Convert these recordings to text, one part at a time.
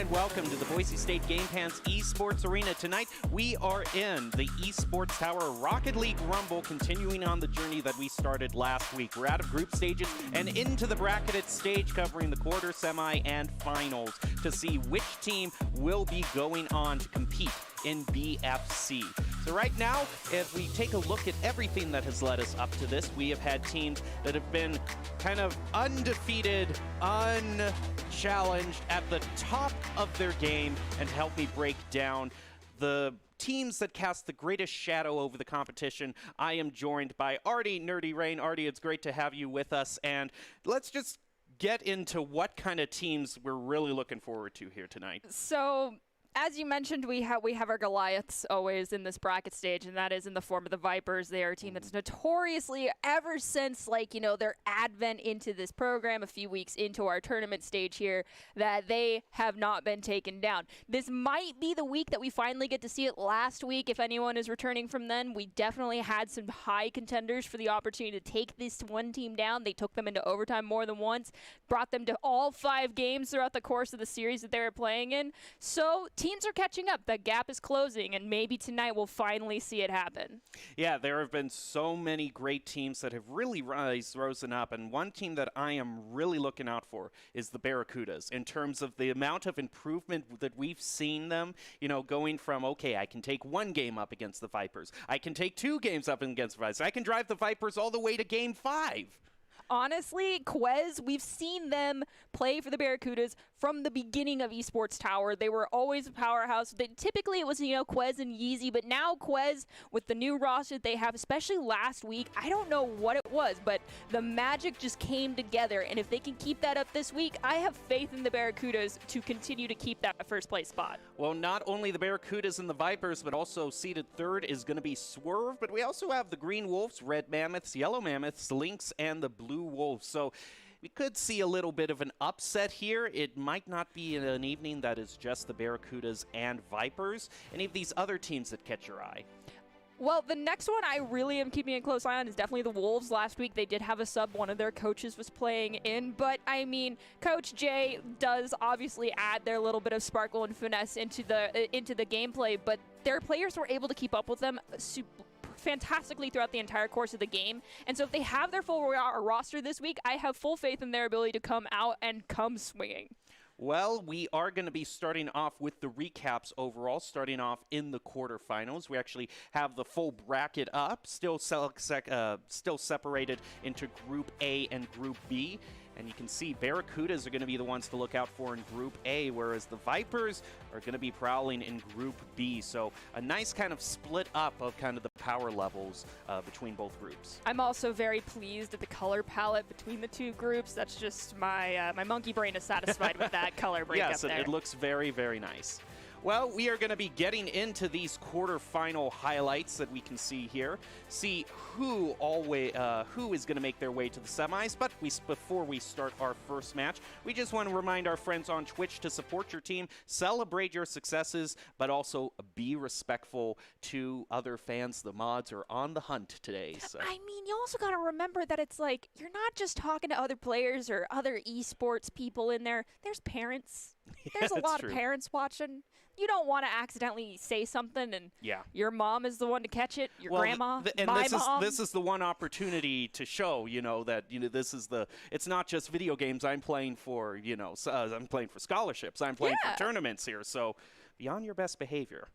And welcome to the Boise State Game Pants Esports Arena. Tonight, we are in the Esports Tower Rocket League Rumble, continuing on the journey that we started last week. We're out of group stages and into the bracketed stage, covering the quarter, semi, and finals to see which team will be going on to compete in BFC. So right now, if we take a look at everything that has led us up to this, we have had teams that have been kind of undefeated, unchallenged at the top of their game, and help me break down the teams that cast the greatest shadow over the competition. I am joined by Artie Nerdy Rain. Artie, it's great to have you with us, and let's just get into what kind of teams we're really looking forward to here tonight. So, as you mentioned, we have our Goliaths always in this bracket stage, and that is in the form of the Vipers. They are a team that's notoriously, ever since, their advent into this program a few weeks into our tournament stage here, that they have not been taken down. This might be the week that we finally get to see it. Last week, if anyone is returning from then, we definitely had some high contenders for the opportunity to take this one team down. They took them into overtime more than once, brought them to all 5 games throughout the course of the series that they were playing in. So, teams are catching up. The gap is closing, and maybe tonight we'll finally see it happen. Yeah, there have been so many great teams that have really risen up, and one team that I am really looking out for is the Barracudas in terms of the amount of improvement that we've seen them, going from, okay, I can take 1 game up against the Vipers. I can take 2 games up against the Vipers. I can drive the Vipers all the way to game 5. Honestly, Quez, we've seen them play for the Barracudas from the beginning of Esports Tower. They were always a powerhouse. Typically, it was, Quez and Yeezy, but now Quez, with the new roster that they have, especially last week, I don't know what it was, but the magic just came together, and if they can keep that up this week, I have faith in the Barracudas to continue to keep that first place spot. Well, not only the Barracudas and the Vipers, but also seeded 3rd is going to be Swerve, but we also have the Green Wolves, Red Mammoths, Yellow Mammoths, Lynx, and the Blue Wolves. So we could see a little bit of an upset here. It might not be an evening that is just the Barracudas and Vipers. Any of these other teams that catch your eye? Well, the next one I really am keeping a close eye on is definitely the Wolves. Last week they did have a sub. One of their coaches was playing in, but I mean, Coach Jay does obviously add their little bit of sparkle and finesse into the gameplay, but their players were able to keep up with them fantastically throughout the entire course of the game. And so if they have their full roster this week, I have full faith in their ability to come out and come swinging. Well, we are going to be starting off with the recaps overall, starting off in the quarterfinals. We actually have the full bracket up, still separated into Group A and Group B. And you can see Barracudas are going to be the ones to look out for in Group A, whereas the Vipers are going to be prowling in Group B. So a nice kind of split up of kind of the power levels between both groups. I'm also very pleased at the color palette between the 2 groups. That's just my monkey brain is satisfied with that color breakup. Yes, there. It looks very, very nice. Well, we are going to be getting into these quarterfinal highlights that we can see here. See who is going to make their way to the semis. But before we start our first match, we just want to remind our friends on Twitch to support your team, celebrate your successes, but also be respectful to other fans. The mods are on the hunt today. So. I mean, you also got to remember that it's like you're not just talking to other players or other esports people in there. There's parents. There's a lot of parents watching. You don't want to accidentally say something and your mom is the one to catch it, your grandma, my mom. This is the one opportunity to show, that, this is it's not just video games I'm playing for, I'm playing for scholarships. I'm playing for tournaments here. So be on your best behavior.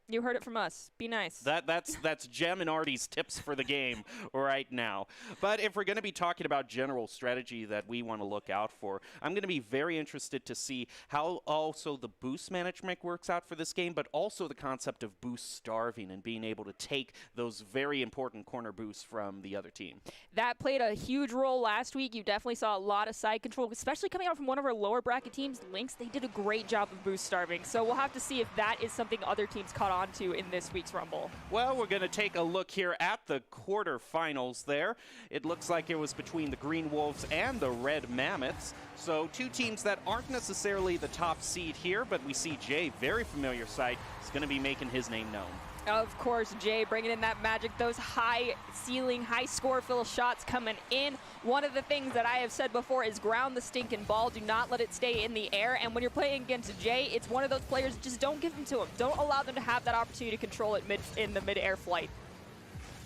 You heard it from us. Be nice. That's Jem and Artie's tips for the game right now. But if we're going to be talking about general strategy that we want to look out for, I'm going to be very interested to see how also the boost management works out for this game, but also the concept of boost starving and being able to take those very important corner boosts from the other team. That played a huge role last week. You definitely saw a lot of side control, especially coming out from one of our lower bracket teams, Lynx. They did a great job of boost starving. So we'll have to see if that is something other teams caught on to in this week's Rumble. Well, we're going to take a look here at the quarterfinals there. It looks like it was between the Green Wolves and the Red Mammoths. So 2 teams that aren't necessarily the top seed here, but we see Jay, very familiar sight, is going to be making his name known. Of course, Jay bringing in that magic, those high ceiling, high score fill shots coming in. One of the things that I have said before is ground the stinking ball. Do not let it stay in the air. And when you're playing against Jay, it's one of those players, just don't give them to him. Don't allow them to have that opportunity to control it in the mid-air flight.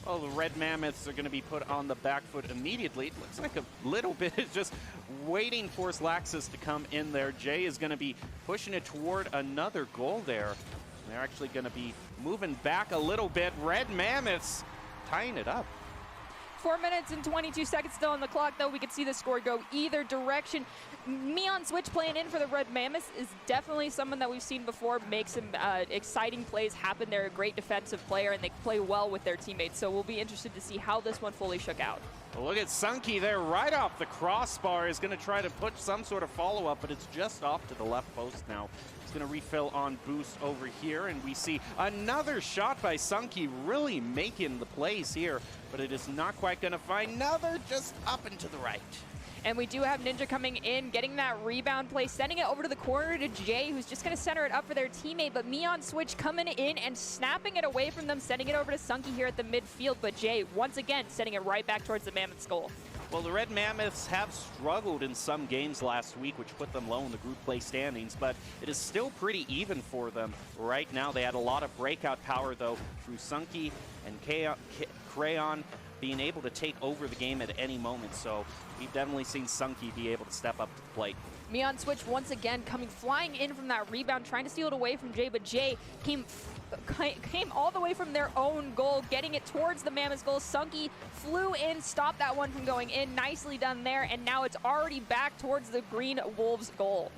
Well, the Red Mammoths are going to be put on the back foot immediately. It looks like a little bit is just waiting for Slaxus to come in there. Jay is going to be pushing it toward another goal there. They're actually going to be moving back a little bit. Red Mammoths tying it up. 4 minutes and 22 seconds still on the clock, though. We could see the score go either direction. Meon Switch playing in for the Red Mammoths is definitely someone that we've seen before make some exciting plays happen. They're a great defensive player, and they play well with their teammates. So we'll be interested to see how this one fully shook out. Well, look at Sunky there right off the crossbar. Is going to try to put some sort of follow-up, but it's just off to the left post now. He's going to refill on boost over here, and we see another shot by Sunky really making the plays here, but it is not quite going to find another just up and to the right. And we do have Ninja coming in, getting that rebound play, sending it over to the corner to Jay, who's just going to center it up for their teammate. But Meon Switch coming in and snapping it away from them, sending it over to Sunky here at the midfield. But Jay, once again, sending it right back towards the Mammoth's goal. Well, the Red Mammoths have struggled in some games last week, which put them low in the group play standings, but it is still pretty even for them right now. They had a lot of breakout power, though, through Sunky and Crayon being able to take over the game at any moment. So we've definitely seen Sunky be able to step up to the plate. Meon Switch once again flying in from that rebound, trying to steal it away from Jay, but Jay came all the way from their own goal, getting it towards the Mammoth's goal. Sunky flew in, stopped that one from going in. Nicely done there, and now it's already back towards the Green Wolves' goal.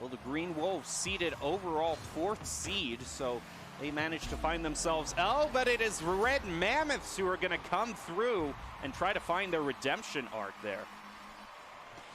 Well, the Green Wolves seeded overall 4th seed, so they managed to find themselves, but it is Red Mammoths who are going to come through and try to find their redemption arc there.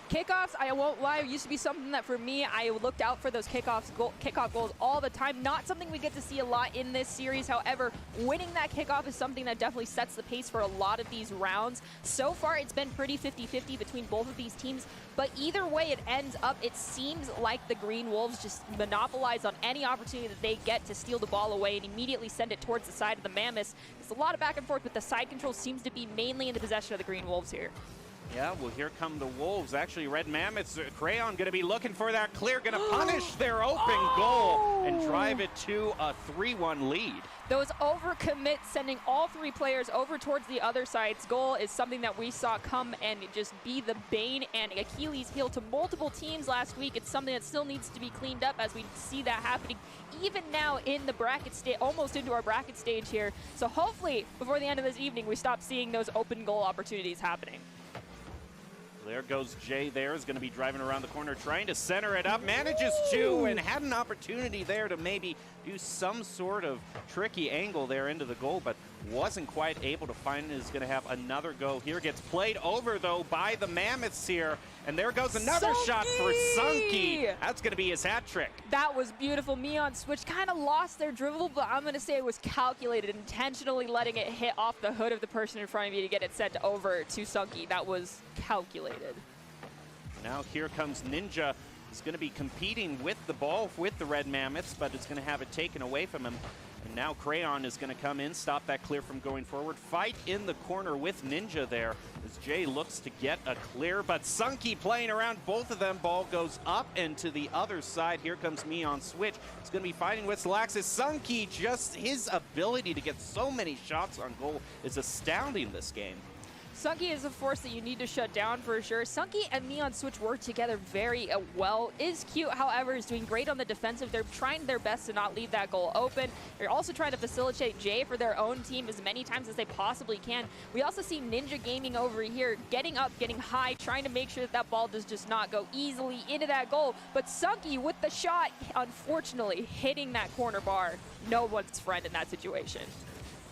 Kickoffs, I won't lie, used to be something that for me, I looked out for those kickoff goals all the time. Not something we get to see a lot in this series. However, winning that kickoff is something that definitely sets the pace for a lot of these rounds. So far, it's been pretty 50-50 between both of these teams. But either way it ends up, it seems like the Green Wolves just monopolize on any opportunity that they get to steal the ball away and immediately send it towards the side of the Mammoths. It's a lot of back and forth, but the side control seems to be mainly in the possession of the Green Wolves here. Yeah, well, here come the Wolves. Actually, Red Mammoths, Crayon going to be looking for that clear, going to punish their open goal and drive it to a 3-1 lead. Those overcommits, sending all 3 players over towards the other side's goal, is something that we saw come and just be the bane and Achilles heel to multiple teams last week. It's something that still needs to be cleaned up as we see that happening even now in the bracket stage, almost into our bracket stage here. So hopefully, before the end of this evening, we stop seeing those open goal opportunities happening. There goes Jay there, is going to be driving around the corner, trying to center it up, manages to, and had an opportunity there to maybe do some sort of tricky angle there into the goal, but wasn't quite able to find it. Is going to have another go here. Gets played over, though, by the Mammoths here, and there goes another shot for Sunky. That's going to be his hat trick. That was beautiful. Meon Switch kind of lost their dribble, but I'm going to say it was calculated, intentionally letting it hit off the hood of the person in front of you to get it sent over to Sunky. That was calculated. Now here comes Ninja. He's going to be competing with the ball with the Red Mammoths, but it's going to have it taken away from him. And now Crayon is going to come in, stop that clear from going forward. Fight in the corner with Ninja there as Jay looks to get a clear, but Sunky playing around both of them. Ball goes up and to the other side. Here comes Meon Switch. He's going to be fighting with Salaxis. Sunky, just his ability to get so many shots on goal is astounding this game. Sunky is a force that you need to shut down for sure. Sunky and Meon Switch work together very well. Is cute, however, is doing great on the defensive. They're trying their best to not leave that goal open. They're also trying to facilitate Jay for their own team as many times as they possibly can. We also see Ninja Gaming over here getting up, getting high, trying to make sure that that ball does just not go easily into that goal. But Sunky with the shot, unfortunately, hitting that corner bar. No one's friend in that situation.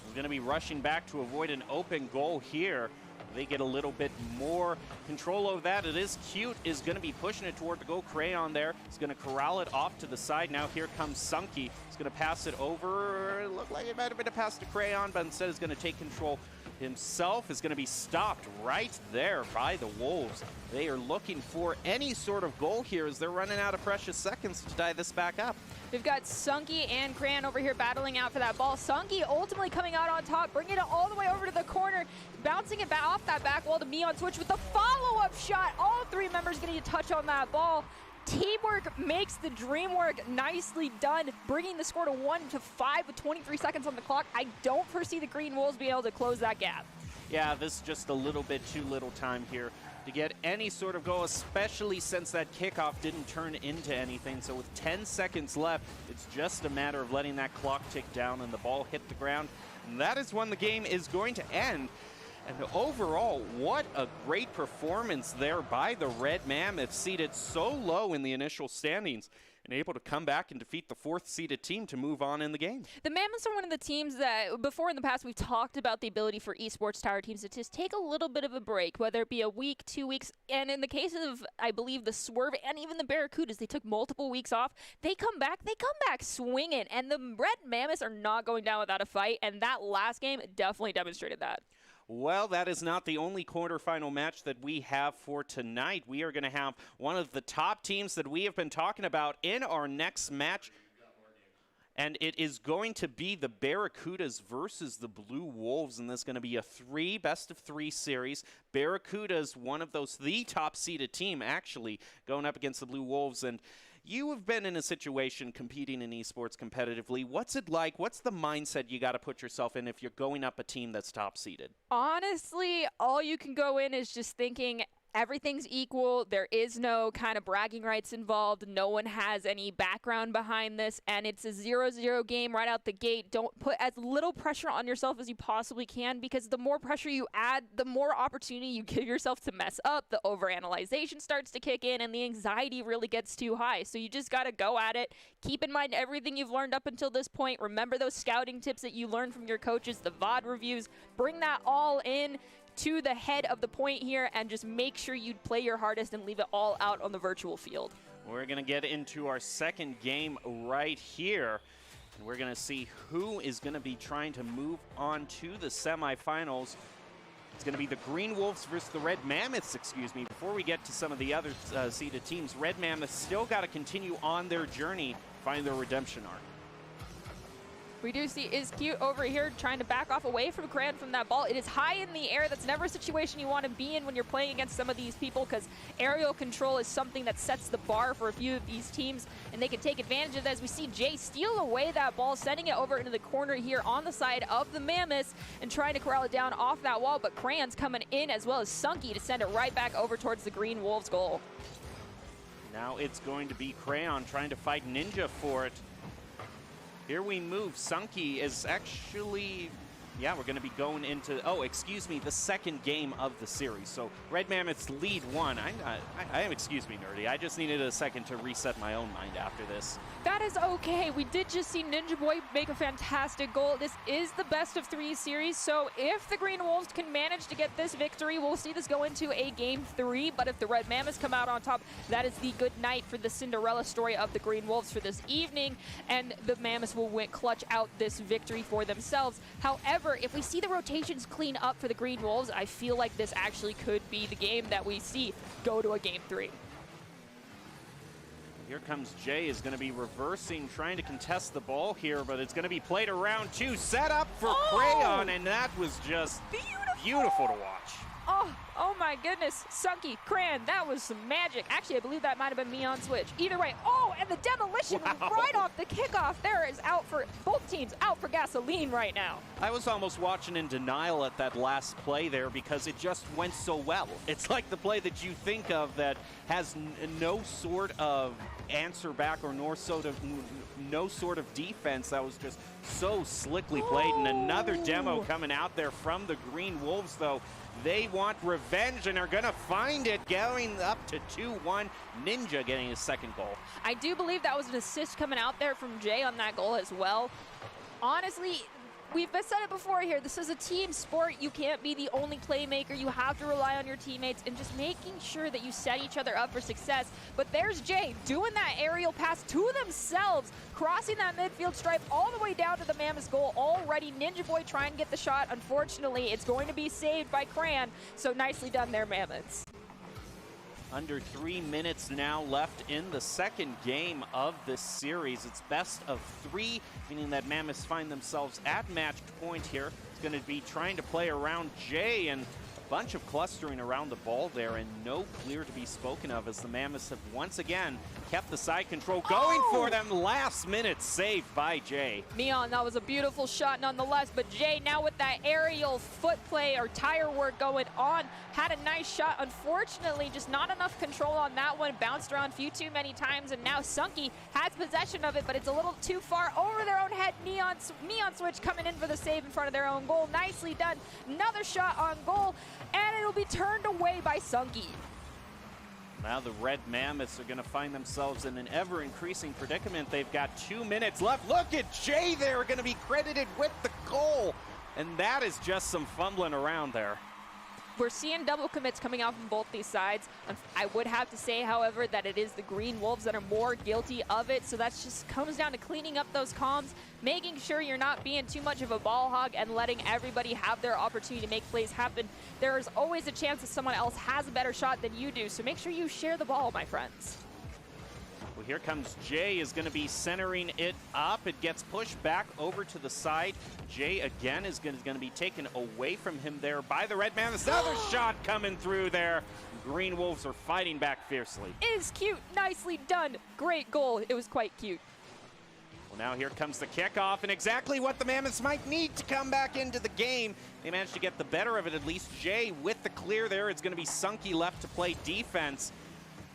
We're going to be rushing back to avoid an open goal here. They get a little bit more control over that. It is cute, is going to be pushing it toward the goal. Crayon there. He's going to corral it off to the side. Now here comes Sunky. He's going to pass it over. It looked like it might have been a pass to Crayon, but instead is going to take control himself. Is going to be stopped right there by the Wolves. They are looking for any sort of goal here as they're running out of precious seconds to tie this back up. We've got Sunky and Crayon over here battling out for that ball. Sunky ultimately coming out on top, bringing it all the way over to the corner, bouncing it off that back wall to Meon Switch with the follow-up shot. All 3 members getting a touch on that ball. Teamwork makes the dream work. Nicely done, bringing the score to 1-5 with 23 seconds on the clock. I don't foresee the Green Wolves being able to close that gap. Yeah, this is just a little bit too little time here to get any sort of goal, especially since that kickoff didn't turn into anything. So with 10 seconds left, it's just a matter of letting that clock tick down and the ball hit the ground. And that is when the game is going to end. And overall, what a great performance there by the Red Mammoths, seated so low in the initial standings and able to come back and defeat the 4th-seeded team to move on in the game. The Mammoths are one of the teams that, before in the past, we've talked about the ability for esports tower teams to just take a little bit of a break, whether it be a week, 2 weeks, and in the case of, I believe, the Swerve and even the Barracudas, they took multiple weeks off. They come back swinging, and the Red Mammoths are not going down without a fight, and that last game definitely demonstrated that. Well, that is not the only quarterfinal match that we have for tonight. We are going to have one of the top teams that we have been talking about in our next match. And it is going to be the Barracudas versus the Blue Wolves, and this is going to be a best-of-3 series. Barracudas, one of those, the top-seeded team, actually, going up against the Blue Wolves. And you have been in a situation competing in esports competitively. What's it like? What's the mindset you got to put yourself in if you're going up a team that's top-seeded? Honestly, all you can go in is just thinking everything's equal. There is no kind of bragging rights involved. No one has any background behind this, and it's a 0-0 game right out the gate. Don't put as little pressure on yourself as you possibly can, because the more pressure you add, the more opportunity you give yourself to mess up. The overanalyzation starts to kick in, and the anxiety really gets too high. So you just got to go at it. Keep in mind everything you've learned up until this point. Remember those scouting tips that you learned from your coaches, the VOD reviews. Bring that all in to the head of the point here, and just make sure you play your hardest and leave it all out on the virtual field. We're going to get into our second game right here, and we're going to see who is going to be trying to move on to the semifinals. It's going to be the Green Wolves versus the Red Mammoths, excuse me. Before we get to some of the other seeded teams, Red Mammoths still got to continue on their journey, find their redemption arc. We do see Is Cute over here trying to back off away from Cran from that ball. It is high in the air. That's never a situation you want to be in when you're playing against some of these people, because aerial control is something that sets the bar for a few of these teams, and they can take advantage of that. As we see Jay steal away that ball, sending it over into the corner here on the side of the Mammoths and trying to corral it down off that wall, but Cran's coming in as well as Sunky to send it right back over towards the Green Wolves goal. Now it's going to be Crayon trying to fight Ninja for it. Here we move. Sunky is actually, yeah, we're going to be going into, the second game of the series. So Red Mammoths lead one. I am, excuse me, Nerdy. I just needed a second to reset my own mind after this. That is okay. We did just see Ninja Boy make a fantastic goal. This is the best-of-3 series, so if the Green Wolves can manage to get this victory, we'll see this go into a Game 3. But if the Red Mammoths come out on top, that is the good night for the Cinderella story of the Green Wolves for this evening, and the Mammoths will clutch out this victory for themselves. However, if we see the rotations clean up for the Green Wolves, I feel like this actually could be the game that we see go to a Game 3. Here comes Jay, is going to be reversing, trying to contest the ball here, but it's going to be played around two. Set up for Crayon, and that was just beautiful to watch. Oh my goodness. Sunky, Cran, that was some magic. Actually, I believe that might have been me on Switch. Either way, and the demolition right off the kickoff there is out for, both teams out for gasoline right now. I was almost watching in denial at that last play there because it just went so well. It's like the play that you think of that has no sort of answer back or no sort of defense. That was just so slickly played. And another demo coming out there from the Green Wolves, though. They want revenge and are going to find it, going up to 2-1. Ninja getting his second goal. I do believe that was an assist coming out there from Jay on that goal as well. Honestly, we've said it before here. This is a team sport. You can't be the only playmaker. You have to rely on your teammates and just making sure that you set each other up for success. But there's Jay doing that aerial pass to themselves, crossing that midfield stripe all the way down to the Mammoths goal already. Ninja Boy trying to get the shot. Unfortunately, it's going to be saved by Cran. So nicely done there, Mammoths. Under 3 minutes now left in the second game of this series. It's best of 3, meaning that Mammoths find themselves at match point here. It's going to be trying to play around Jay, and bunch of clustering around the ball there and no clear to be spoken of as the Mammoths have once again kept the side control going for them. Last minute save by Jay. Mion, that was a beautiful shot nonetheless, but Jay now with that aerial foot play or tire work going on, had a nice shot. Unfortunately, just not enough control on that one. Bounced around too many times, and now Sunky has possession of it, but it's a little too far over their own head. Neon Switch coming in for the save in front of their own goal. Nicely done. Another shot on goal, and it'll be turned away by Sunky. Now the Red Mammoths are going to find themselves in an ever-increasing predicament. They've got 2 minutes left. Look at Jay there, going to be credited with the goal. And that is just some fumbling around there. We're seeing double commits coming out from both these sides. I would have to say, however, that it is the Green Wolves that are more guilty of it. So that just comes down to cleaning up those comms, making sure you're not being too much of a ball hog and letting everybody have their opportunity to make plays happen. There is always a chance that someone else has a better shot than you do. So make sure you share the ball, my friends. Well, here comes Jay, is going to be centering it up. It gets pushed back over to the side. Jay again is going to be taken away from him there by the Red Mammoths. Another shot coming through there. Green Wolves are fighting back fiercely. It is cute. Nicely done. Great goal. It was quite cute. Well, now here comes the kickoff, and exactly what the Mammoths might need to come back into the game. They managed to get the better of it, at least. Jay with the clear there. It's going to be Sunky left to play defense.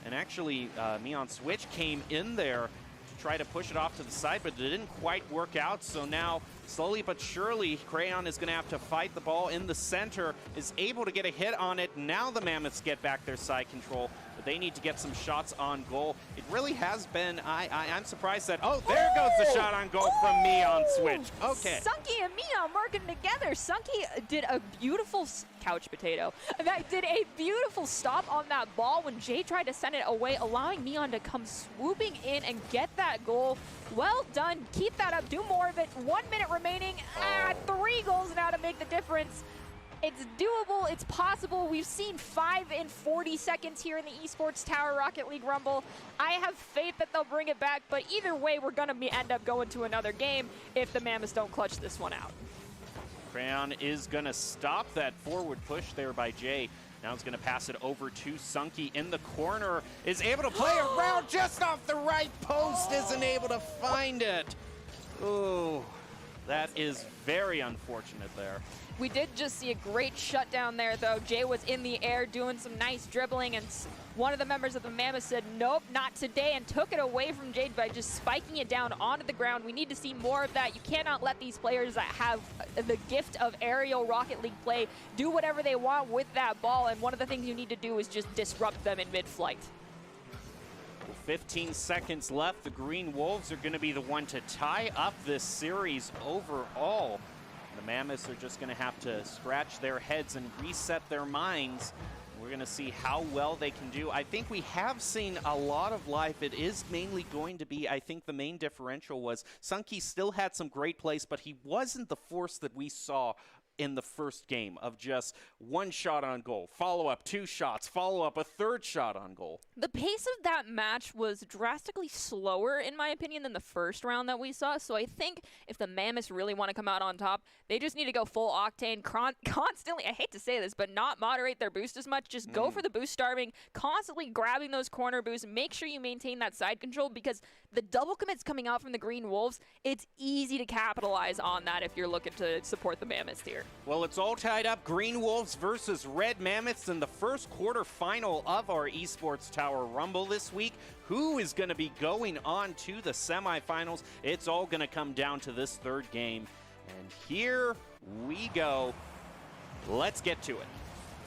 And actually, Neon Switch came in there to try to push it off to the side, but it didn't quite work out. So now, slowly but surely, Crayon is going to have to fight the ball in the center, is able to get a hit on it. Now the Mammoths get back their side control, but they need to get some shots on goal. It really has been, I'm surprised that, oh, there goes the shot on goal from Neon Switch. Okay. Sunky and Neon working together. Sunky did a beautiful couch potato. That did a beautiful stop on that ball when Jay tried to send it away, allowing Neon to come swooping in and get that goal. Well done. Keep that up. Do more of it. 1 minute remaining. 3 goals now to make the difference. It's doable. It's possible. We've seen 5 in 40 seconds here in the Esports Tower Rocket League Rumble. I have faith that they'll bring it back, but either way, we're going to end up going to another game if the Mammoths don't clutch this one out. Crayon is going to stop that forward push there by Jay. Now it's going to pass it over to Sunky in the corner. Is able to play around just off the right post. Isn't able to find it. Ooh, that is very unfortunate there. We did just see a great shutdown there, though. Jay was in the air doing some nice dribbling, and one of the members of the Mammoth said, nope, not today, and took it away from Jay by just spiking it down onto the ground. We need to see more of that. You cannot let these players that have the gift of aerial Rocket League play do whatever they want with that ball, and one of the things you need to do is just disrupt them in mid-flight. 15 seconds left. The Green Wolves are going to be the one to tie up this series overall. The Mammoths are just going to have to scratch their heads and reset their minds. We're going to see how well they can do. I think we have seen a lot of life. It is mainly going to be, I think the main differential was Sunky still had some great plays, but he wasn't the force that we saw in the first game of just 1 shot on goal, follow up 2 shots, follow up a 3rd shot on goal. The pace of that match was drastically slower, in my opinion, than the first round that we saw. So I think if the Mammoths really want to come out on top, they just need to go full octane, constantly, I hate to say this, but not moderate their boost as much. Just go for the boost starving, constantly grabbing those corner boosts. Make sure you maintain that side control, because the double commits coming out from the Green Wolves, it's easy to capitalize on that if you're looking to support the Mammoths here. Well, it's all tied up. Green Wolves versus Red Mammoths in the first quarterfinal of our Esports Tower Rumble this week. Who is going to be going on to the semifinals? It's all going to come down to this 3rd game. And here we go. Let's get to it.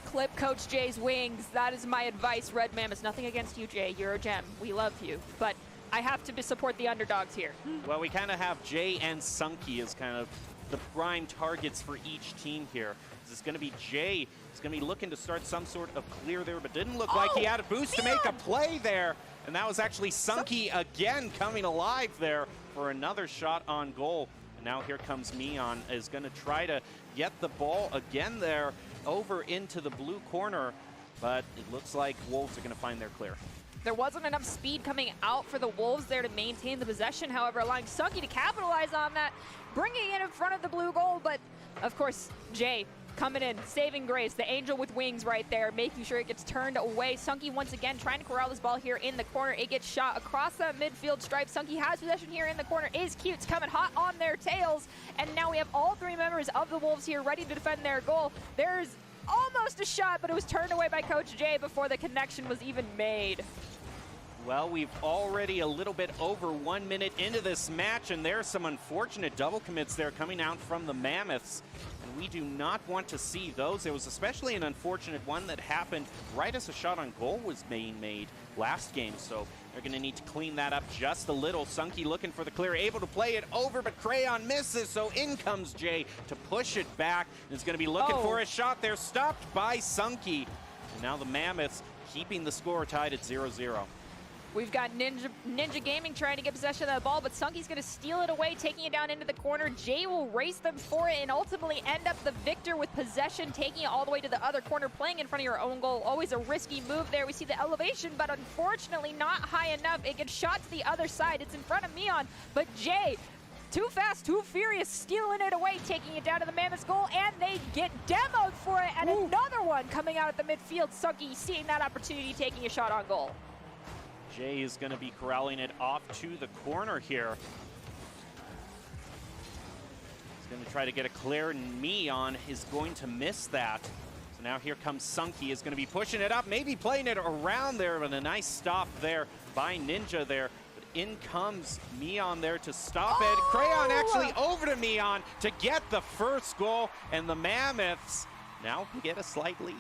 Clip Coach Jay's wings. That is my advice, Red Mammoths. Nothing against you, Jay. You're a gem. We love you. But I have to support the underdogs here. Well, we kind of have Jay and Sunky as kind of the prime targets for each team here. This is going to be Jay. He's going to be looking to start some sort of clear there, but didn't look like he had a boost to make a play there. And that was actually Sunky again coming alive there for another shot on goal. And now here comes Neon, is going to try to get the ball again there over into the blue corner, but it looks like Wolves are going to find their clear. There wasn't enough speed coming out for the Wolves there to maintain the possession, however, allowing Sunky to capitalize on that, bringing it in front of the blue goal. But, of course, Jay coming in, saving grace, the angel with wings right there, making sure it gets turned away. Sunky once again trying to corral this ball here in the corner. It gets shot across that midfield stripe. Sunky has possession here in the corner. Is Cute's coming hot on their tails. And now we have all three members of the Wolves here ready to defend their goal. There's almost a shot, but it was turned away by Coach Jay before the connection was even made. Well, we've already a little bit over 1 minute into this match, and there's some unfortunate double commits there coming out from the Mammoths. And we do not want to see those. There was especially an unfortunate one that happened right as a shot on goal was being made last game. So they're going to need to clean that up just a little. Sunky looking for the clear, able to play it over, but Crayon misses. So in comes Jay to push it back. And is going to be looking for a shot there, stopped by Sunky. And now the Mammoths keeping the score tied at 0-0. We've got Ninja Gaming trying to get possession of the ball, but Sunky's going to steal it away, taking it down into the corner. Jay will race them for it and ultimately end up the victor with possession, taking it all the way to the other corner, playing in front of your own goal. Always a risky move there. We see the elevation, but unfortunately not high enough. It gets shot to the other side. It's in front of Mion, but Jay, too fast, too furious, stealing it away, taking it down to the Mammoths goal, and they get demoed for it, and another one coming out at the midfield. Sunky seeing that opportunity, taking a shot on goal. Jay is going to be corralling it off to the corner here. He's going to try to get a clear, and Mion is going to miss that. So now here comes Sunky, is going to be pushing it up, maybe playing it around there, but a nice stop there by Ninja there. But in comes Mion there to stop it. Crayon actually over to Mion to get the first goal, and the Mammoths now can get a slight lead.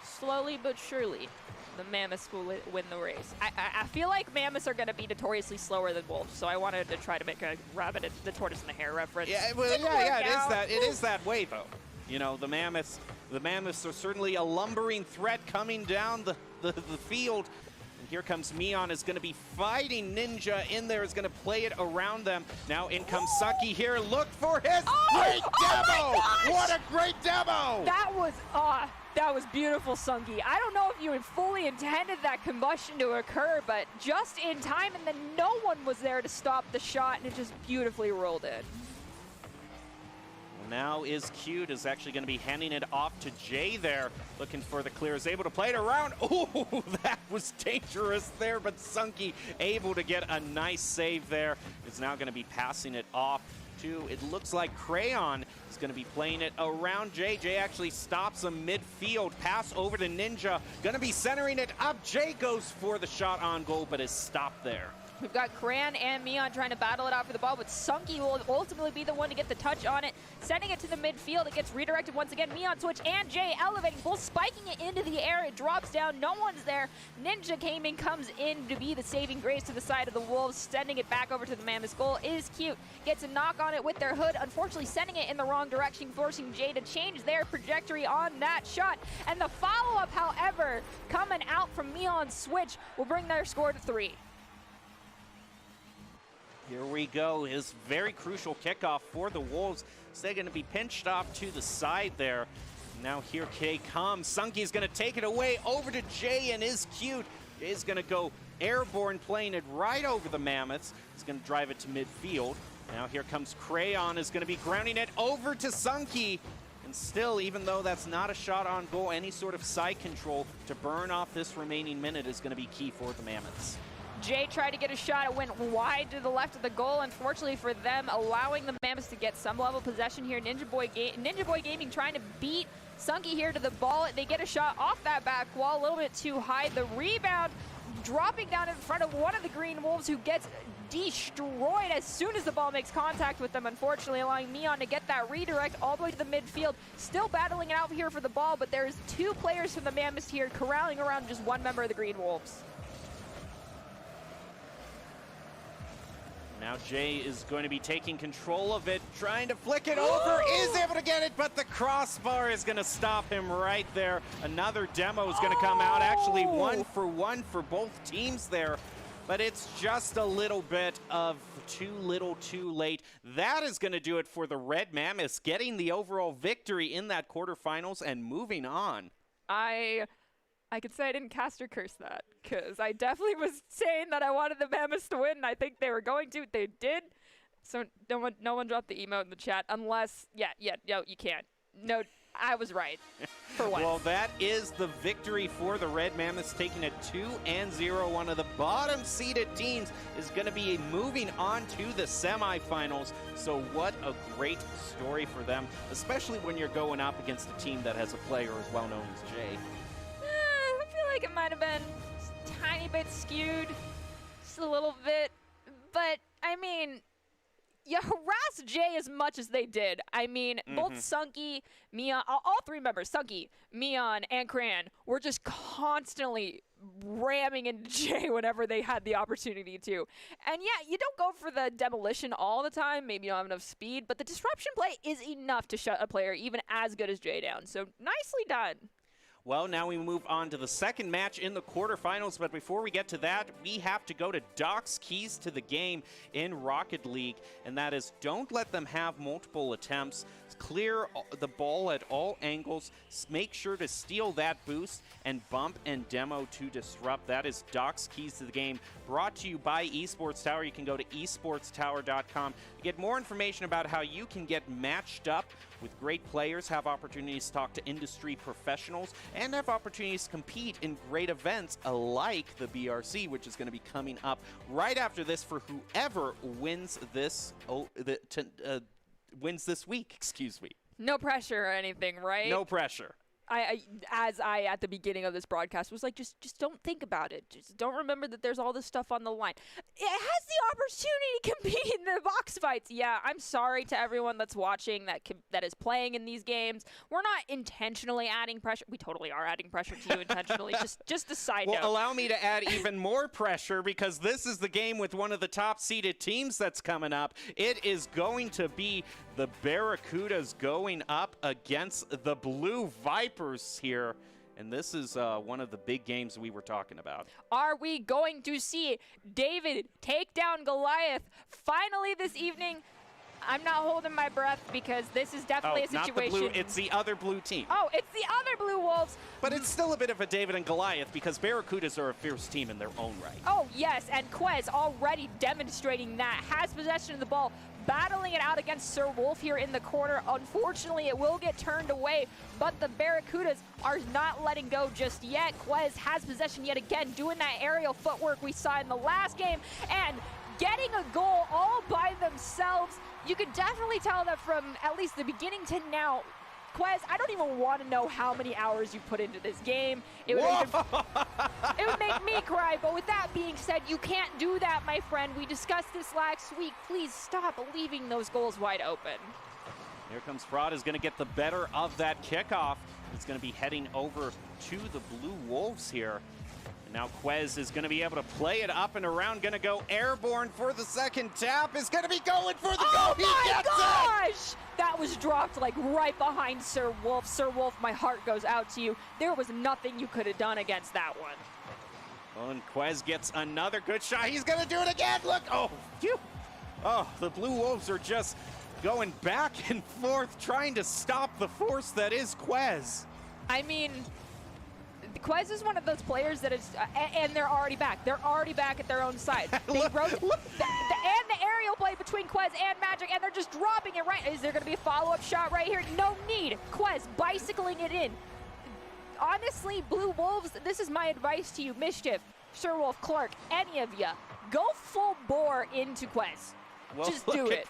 Slowly but surely, the Mammoths will win the race. I feel like Mammoths are going to be notoriously slower than Wolves, so I wanted to try to make a rabbit, the tortoise and the hare reference. Yeah, well, it is that way though. You know, the Mammoths are certainly a lumbering threat coming down the field. And here comes Mion, is going to be fighting Ninja in there, is going to play it around them. Now in comes Sunky here, look for his great demo! What a great demo! That was beautiful, Sunky. I don't know if you had fully intended that combustion to occur, but just in time, and then no one was there to stop the shot, and it just beautifully rolled in. Now is Cute is actually going to be handing it off to Jay there, looking for the clear, is able to play it around. Oh, that was dangerous there, but Sunky able to get a nice save there. Is now going to be passing it off to, it looks like Crayon is going to be playing it around Jay. Jay actually stops him midfield, pass over to Ninja, going to be centering it up. Jay goes for the shot on goal, but is stopped there. We've got Crayon and Mion trying to battle it out for the ball, but Sunky will ultimately be the one to get the touch on it, sending it to the midfield. It gets redirected once again. Mion switch and Jay elevating, both spiking it into the air. It drops down. No one's there. Ninja Gaming comes in to be the saving grace to the side of the Wolves, sending it back over to the Mammoths goal. Is Cute. Gets a knock on it with their hood, unfortunately sending it in the wrong direction, forcing Jay to change their trajectory on that shot. And the follow-up, however, coming out from Mion's switch will bring their score to 3. Here we go, his very crucial kickoff for the Wolves. They're going to be pinched off to the side there. Now here Kay comes. Sunky's going to take it away over to Jay, and is Cute. Jay's going to go airborne, playing it right over the Mammoths. He's going to drive it to midfield. Now here comes Crayon, is going to be grounding it over to Sunky. And still, even though that's not a shot on goal, any sort of side control to burn off this remaining minute is going to be key for the Mammoths. Jay tried to get a shot. It went wide to the left of the goal, unfortunately for them, allowing the Mammoths to get some level of possession here. Ninja Boy Gaming trying to beat Sunky here to the ball. They get a shot off that back wall, a little bit too high. The rebound dropping down in front of one of the Green Wolves, who gets destroyed as soon as the ball makes contact with them, unfortunately allowing Mion to get that redirect all the way to the midfield. Still battling it out here for the ball, but there's two players from the Mammoths here corralling around just one member of the Green Wolves. Now Jay is going to be taking control of it, trying to flick it over, is able to get it, but the crossbar is going to stop him right there. Another demo is going to come out, actually 1-for-1 for both teams there, but it's just a little bit of too little too late. That is going to do it for the Red Mammoths, getting the overall victory in that quarterfinals and moving on. I could say I didn't cast or curse that, because I definitely was saying that I wanted the Mammoths to win, and I think they were going to. They did. So no one dropped the emote in the chat, unless, no, you can't. No, I was right. For once. Well, that is the victory for the Red Mammoths, taking it 2-0. One of the bottom-seeded teams is going to be moving on to the semifinals. So what a great story for them, especially when you're going up against a team that has a player as well known as Jay. I feel like it might have been just a tiny bit skewed, just a little bit. But, I mean, you harassed Jay as much as they did. I mean, both Sunky, Mion, all three members, Sunky, Mion, and Cran, were just constantly ramming into Jay whenever they had the opportunity to. And yeah, you don't go for the demolition all the time. Maybe you don't have enough speed, but the disruption play is enough to shut a player even as good as Jay down. So nicely done. Well, now we move on to the second match in the quarterfinals, but before we get to that, we have to go to Doc's keys to the game in Rocket League, and that is don't let them have multiple attempts. Clear the ball at all angles, make sure to steal that boost, and bump and demo to disrupt. That is Doc's keys to the game, brought to you by Esports Tower. You can go to esportstower.com to get more information about how you can get matched up with great players, have opportunities to talk to industry professionals, and have opportunities to compete in great events like the BRC, which is going to be coming up right after this for whoever wins this wins this week, excuse me. No pressure or anything, right? No pressure. As I at the beginning of this broadcast was like, just don't think about it. Just don't remember that there's all this stuff on the line. It has the opportunity to compete in the box fights. Yeah, I'm sorry to everyone that's watching that is playing in these games. We're not intentionally adding pressure. We totally are adding pressure to you intentionally. just a side note. Well, allow me to add even more pressure because this is the game with one of the top-seeded teams that's coming up. It is going to be the Barracudas going up against the Blue Vipers here. And this is one of the big games we were talking about. Are we going to see David take down Goliath finally this evening? I'm not holding my breath because this is definitely a situation. Not the blue, it's the other blue team. Oh, it's the other Blue Wolves. But it's still a bit of a David and Goliath because Barracudas are a fierce team in their own right. Oh, yes, and Quez already demonstrating that. Has possession of the ball, battling it out against Sir Wolf here in the corner. Unfortunately, it will get turned away, but the Barracudas are not letting go just yet. Quez has possession yet again, doing that aerial footwork we saw in the last game, and getting a goal all by themselves. You could definitely tell that from at least the beginning to now. Quez, I don't even want to know how many hours you put into this game. It would make me cry, but with that being said, you can't do that, my friend. We discussed this last week. Please stop leaving those goals wide open. Here comes Fraud, is going to get the better of that kickoff. He's going to be heading over to the Blue Wolves here. And now Quez is going to be able to play it up and around, going to go airborne for the second tap, is going to be going for the goal. He gets it! Oh my gosh! That was dropped like right behind Sir Wolf. Sir Wolf, my heart goes out to you. There was nothing you could have done against that one. Well, and Quez gets another good shot. He's going to do it again. Look. Oh, phew. Oh, the Blue Wolves are just going back and forth, trying to stop the force that is Quez. I mean, Quez is one of those players that is, and they're already back. They're already back at their own side. They wrote and the aerial play between Quez and Magic, and they're just dropping it right. Is there going to be a follow-up shot right here? No need. Quez bicycling it in. Honestly, Blue Wolves, this is my advice to you. Mischief, Sir Wolf, Clark, any of ya, go full bore into Quez. Well, just do it.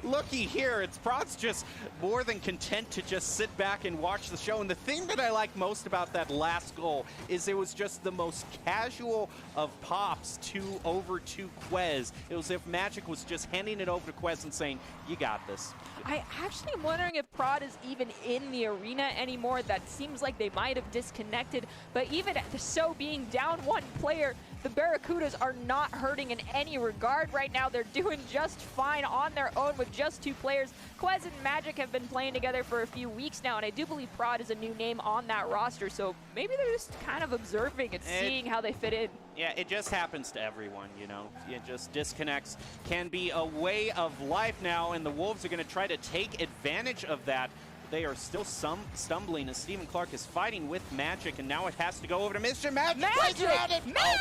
Looky here, it's Prod's just more than content to just sit back and watch the show. And the thing that I like most about that last goal is it was just the most casual of pops over to Quez. It was as if Magic was just handing it over to Quez and saying, you got this. I actually am wondering if Prod is even in the arena anymore. That seems like they might have disconnected. But even so, being down one player, the Barracudas are not hurting in any regard right now. They're doing just fine on their own with just two players. Quez and Magic have been playing together for a few weeks now, and I do believe Prod is a new name on that roster, so maybe they're just kind of observing and seeing how they fit in. Yeah, it just happens to everyone, you know. It just disconnects can be a way of life now, and the Wolves are going to try to take advantage of that. They are still stumbling as Stephen Clark is fighting with Magic, and now it has to go over to Mischief. Magic! Magic!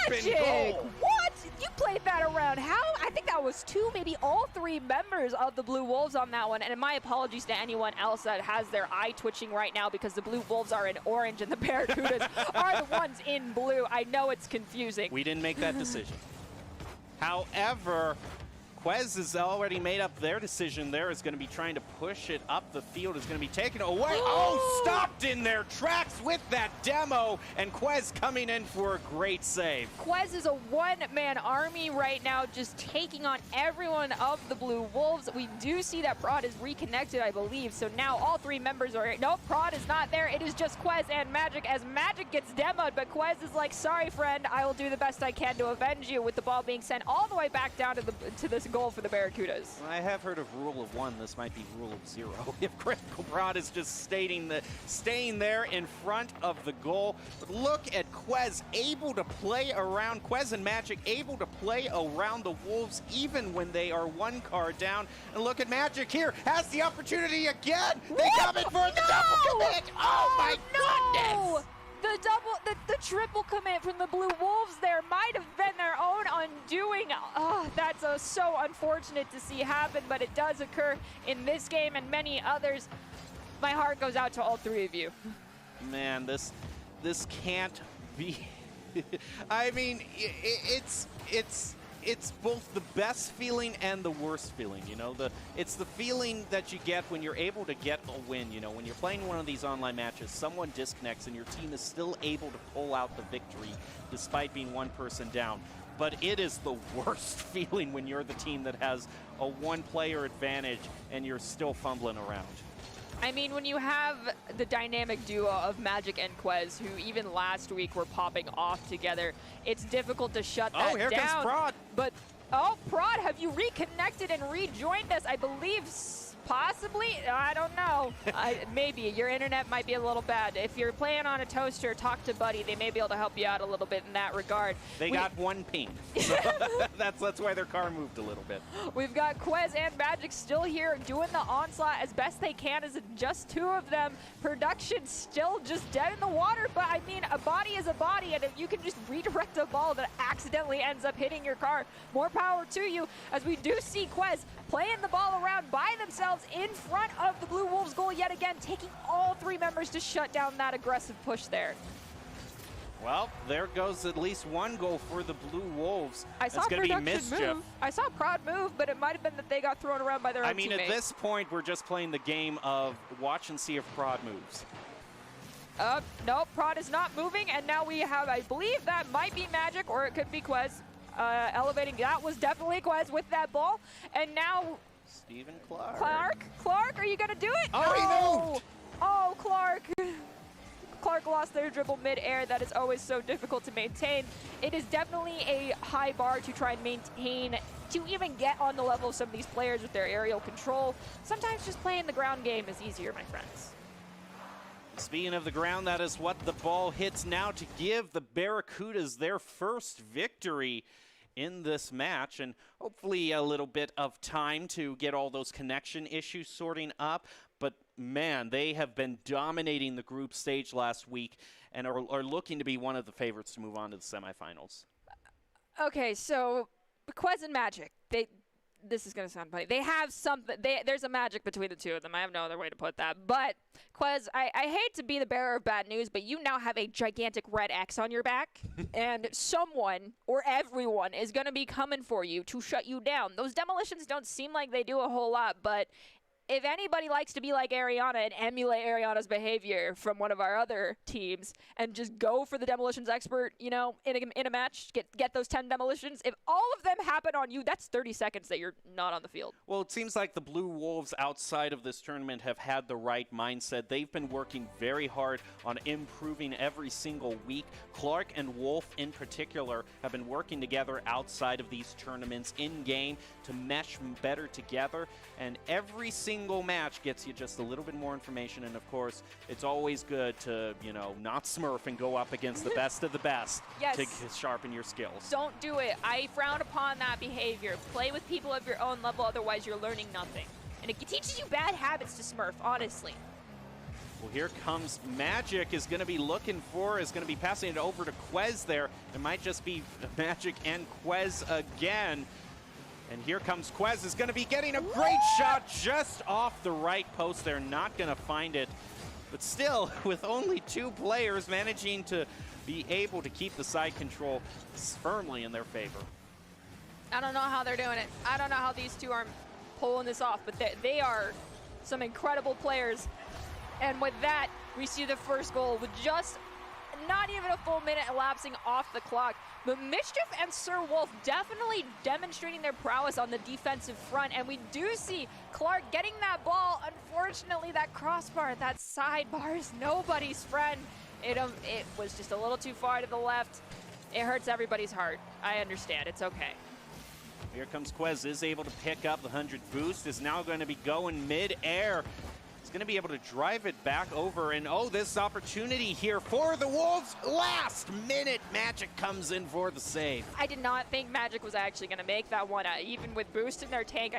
Open goal. What? you played that around. How? I think that was 2, maybe all 3 members of the Blue Wolves on that one. And my apologies to anyone else that has their eye twitching right now because the Blue Wolves are in orange and the Barracudas are the ones in blue. I know it's confusing. We didn't make that decision. However, Quez has already made up their decision there. Is going to be trying to push it up the field. Is going to be taken away. Oh, stopped in their tracks with that demo. And Quez coming in for a great save. Quez is a one-man army right now, just taking on everyone of the Blue Wolves. We do see that Prod is reconnected, I believe. So now all 3 members are here. Nope, Prod is not there. It is just Quez and Magic as Magic gets demoed. But Quez is like, sorry, friend. I will do the best I can to avenge you, with the ball being sent all the way back down to this goal for the Barracudas. I have heard of rule of 1. This might be rule of 0. If Critical Prod is just staying there in front of the goal. But look at Quez able to play around. Quez and Magic able to play around the Wolves even when they are 1 card down. And look at Magic here. Has the opportunity again. They come in for the double commit. Oh my goodness. The triple commit from the Blue Wolves there might have been their own undoing. Oh, that's so unfortunate to see happen, but it does occur in this game and many others. My heart goes out to all 3 of you. Man, this can't be. I mean, it's both the best feeling and the worst feeling, you know. It's the feeling that you get when you're able to get a win, you know. When you're playing one of these online matches, someone disconnects and your team is still able to pull out the victory despite being 1 person down. But it is the worst feeling when you're the team that has a 1-player advantage and you're still fumbling around. I mean, when you have the dynamic duo of Magic and Quez, who even last week were popping off together, it's difficult to shut that down. Oh, here comes Prod. But, oh, Prod, have you reconnected and rejoined us? I believe possibly. I don't know. Maybe. Your internet might be a little bad. If you're playing on a toaster, talk to Buddy. They may be able to help you out a little bit in that regard. They got 1 ping. So that's why their car moved a little bit. We've got Quez and Magic still here doing the onslaught as best they can as just 2 of them. Production still just dead in the water, but I mean, a body is a body, and if you can just redirect a ball that accidentally ends up hitting your car, more power to you, as we do see Quez playing the ball around by themselves in front of the Blue Wolves goal yet again, taking all 3 members to shut down that aggressive push there. Well, there goes at least 1 goal for the Blue Wolves. I saw Production move. I saw Prod move, but it might have been that they got thrown around by their own teammates. At this point, we're just playing the game of watch and see if Prod moves. Nope, Prod is not moving, and now we have, I believe that might be Magic, or it could be Quez. Elevating, that was definitely Quez with that ball, and now Steven Clark, are you gonna do it? Oh, no! He moved! Oh, Clark. Clark lost their dribble mid-air. That is always so difficult to maintain. It is definitely a high bar to try and maintain, to even get on the level of some of these players with their aerial control. Sometimes just playing the ground game is easier, my friends. Speaking of the ground, that is what the ball hits now to give the Barracudas their first victory in this match, and hopefully a little bit of time to get all those connection issues sorting up. But man, they have been dominating the group stage last week and are looking to be one of the favorites to move on to the semifinals. Okay, so Quez and Magic, this is going to sound funny. They have something. There's a magic between the 2 of them. I have no other way to put that. But, Quez, I hate to be the bearer of bad news, but you now have a gigantic red X on your back. And someone or everyone is going to be coming for you to shut you down. Those demolitions don't seem like they do a whole lot, but if anybody likes to be like Ariana and emulate Ariana's behavior from one of our other teams and just go for the demolitions expert, you know, in a match, get those 10 demolitions, if all of them happen on you, that's 30 seconds that you're not on the field. Well, it seems like the Blue Wolves outside of this tournament have had the right mindset. They've been working very hard on improving every single week. Clark and Wolf in particular have been working together outside of these tournaments in-game to mesh better together, and every single match gets you just a little bit more information. And of course, it's always good to, you know, not smurf and go up against the best of the best to sharpen your skills. Don't do it. I frown upon that behavior. Play with people of your own level, otherwise you're learning nothing. And it teaches you bad habits to smurf, honestly. Well, here comes Magic is going to be passing it over to Quez there. It might just be Magic and Quez again. And here comes Quez, is going to be getting a great shot just off the right post. They're not going to find it. But still, with only 2 players managing to be able to keep the side control firmly in their favor. I don't know how they're doing it. I don't know how these two are pulling this off, but they are some incredible players. And with that, we see the first goal with just not even a full minute elapsing off the clock. But Mischief and Sir Wolf definitely demonstrating their prowess on the defensive front. And we do see Clark getting that ball. Unfortunately, that crossbar, that sidebar is nobody's friend. It was just a little too far to the left. It hurts everybody's heart. I understand. It's okay. Here comes Quez, is able to pick up the 100 boost, is now going to be going mid-air. He's going to be able to drive it back over, and oh, this opportunity here for the Wolves. Last minute, Magic comes in for the save. I did not think Magic was actually going to make that one. Even with boost in their tank,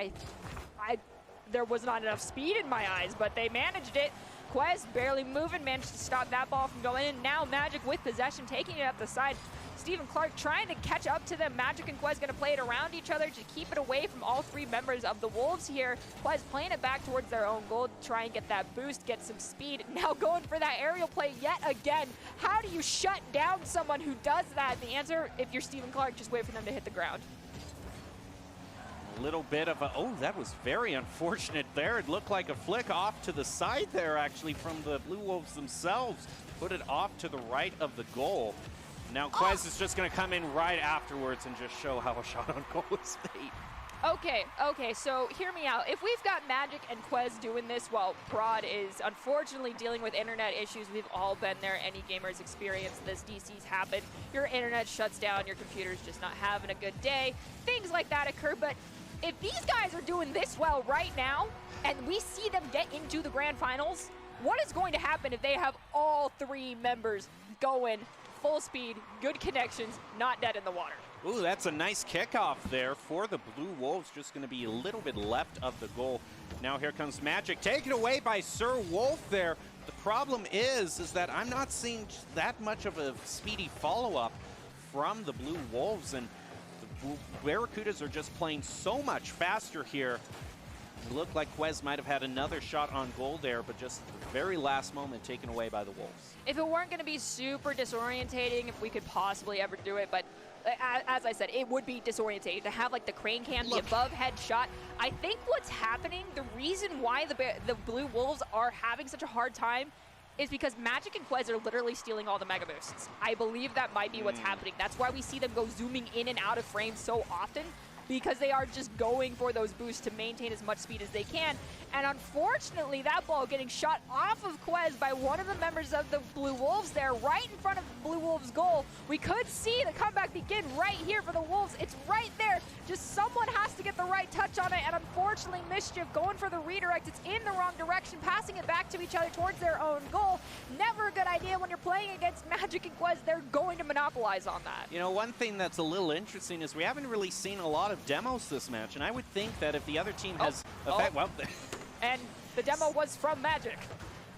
there was not enough speed in my eyes, but they managed it. Quez barely moving, managed to stop that ball from going in. Now Magic with possession, taking it up the side. Stephen Clark trying to catch up to them. Magic and Quez going to play it around each other to keep it away from all 3 members of the Wolves here. Quez playing it back towards their own goal to try and get that boost, get some speed. Now going for that aerial play yet again. How do you shut down someone who does that? The answer, if you're Stephen Clark, just wait for them to hit the ground. A little bit of a, oh, that was very unfortunate there. It looked like a flick off to the side there, actually, from the Blue Wolves themselves. Put it off to the right of the goal. Now Quez is just going to come in right afterwards and just show how a shot on goal is made. Okay, so hear me out. If we've got Magic and Quez doing this while Prod is unfortunately dealing with internet issues, we've all been there. Any gamer's experienced this. DCs happen. Your internet shuts down. Your computer's just not having a good day. Things like that occur, but if these guys are doing this well right now, and we see them get into the grand finals, what is going to happen if they have all 3 members going full speed, good connections, not dead in the water? Ooh, that's a nice kickoff there for the Blue Wolves. Just going to be a little bit left of the goal. Now here comes Magic, taken away by Sir Wolf there. The problem is that I'm not seeing that much of a speedy follow-up from the Blue Wolves, and the Barracudas are just playing so much faster here. It looked like Quez might have had another shot on goal there, but just at the very last moment taken away by the Wolves. If it weren't going to be super disorientating, if we could possibly ever do it, but as I said, it would be disorientating to have like the crane cam, the above head shot. I think what's happening, the reason why the Blue Wolves are having such a hard time is because Magic and Quez are literally stealing all the mega boosts. I believe that might be what's happening. That's why we see them go zooming in and out of frame so often, because they are just going for those boosts to maintain as much speed as they can. And unfortunately, that ball getting shot off of Quez by one of the members of the Blue Wolves there, right in front of the Blue Wolves' goal. We could see the comeback begin right here for the Wolves. It's right there. Just someone has to get the right touch on it, and unfortunately, Mischief going for the redirect. It's in the wrong direction, passing it back to each other towards their own goal. Never a good idea when you're playing against Magic and Quez. They're going to monopolize on that. You know, one thing that's a little interesting is we haven't really seen a lot of demos this match, and I would think that if the other team has well, and the demo was from Magic.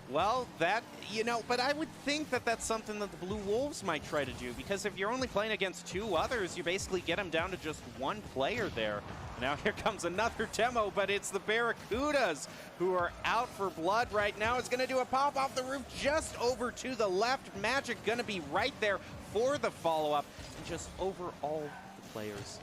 Well, that, you know, but I would think that that's something that the Blue Wolves might try to do, because if you're only playing against 2 others, you basically get them down to just 1 player there. Now here comes another demo, but it's the Barracudas who are out for blood right now. It's going to do a pop off the roof just over to the left. Magic going to be right there for the follow-up, and just over all the players.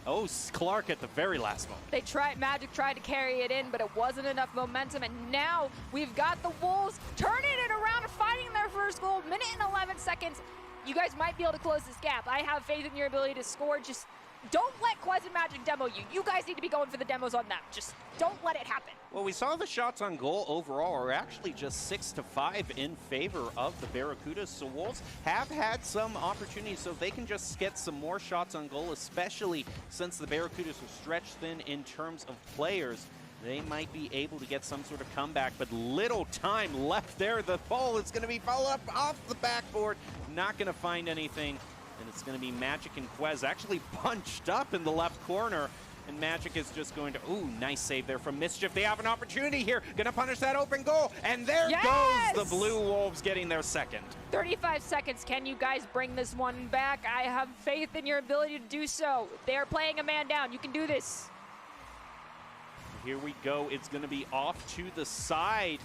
Oh, Clark at the very last moment. Magic tried to carry it in, but it wasn't enough momentum, and now we've got the Wolves turning it around and finding their first goal. Minute and 11 seconds. You guys might be able to close this gap. I have faith in your ability to score. Just don't let Quez and Magic demo you. You guys need to be going for the demos on them. Just don't let it happen. Well, we saw the shots on goal overall are actually just 6-5 in favor of the Barracudas. So Wolves have had some opportunities, so if they can just get some more shots on goal, especially since the Barracudas are stretched thin in terms of players, they might be able to get some sort of comeback, but little time left there. The ball is going to be followed up off the backboard, not going to find anything. And it's going to be Magic and Quez actually bunched up in the left corner. and Magic is just going to, ooh, nice save there from Mischief. They have an opportunity here, gonna punish that open goal, and there goes the Blue Wolves getting their second. 35 seconds, can you guys bring this one back? I have faith in your ability to do so. They are playing a man down, you can do this. Here we go, it's gonna be off to the side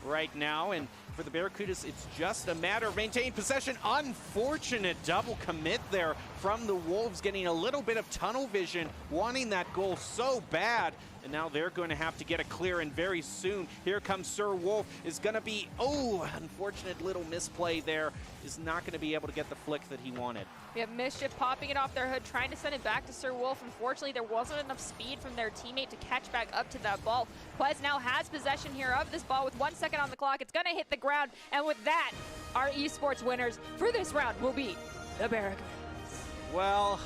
right now, and for the Barracudas, it's just a matter of maintaining possession. Unfortunate double commit there from the Wolves, getting a little bit of tunnel vision, wanting that goal so bad. And now they're going to have to get a clear, and very soon, here comes Sir Wolf. Is going to be, oh, unfortunate little misplay there. Is not going to be able to get the flick that he wanted. We have Mischief popping it off their hood, trying to send it back to Sir Wolf. Unfortunately, there wasn't enough speed from their teammate to catch back up to that ball. Quez now has possession here of this ball with 1 second on the clock. It's going to hit the ground, and with that, our esports winners for this round will be the Barracudas. Well,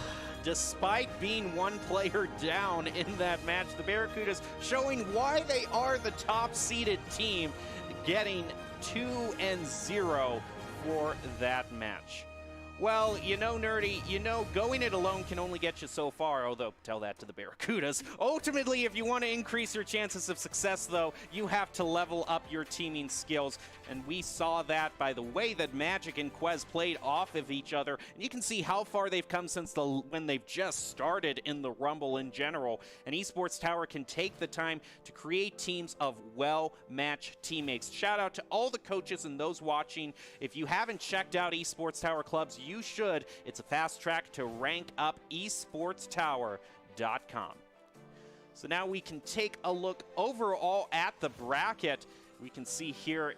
despite being one player down in that match, the Barracudas showing why they are the top-seeded team, getting 2-0 for that match. Well, you know, Nerdy, you know, going it alone can only get you so far, although tell that to the Barracudas. Ultimately, if you want to increase your chances of success, though, you have to level up your teaming skills. And we saw that by the way that Magic and Quez played off of each other. And you can see how far they've come since when they've just started in the Rumble in general. And Esports Tower can take the time to create teams of well-matched teammates. Shout out to all the coaches and those watching. If you haven't checked out Esports Tower clubs, you should. It's a fast track to rank up esportstower.com. So now we can take a look overall at the bracket. We can see here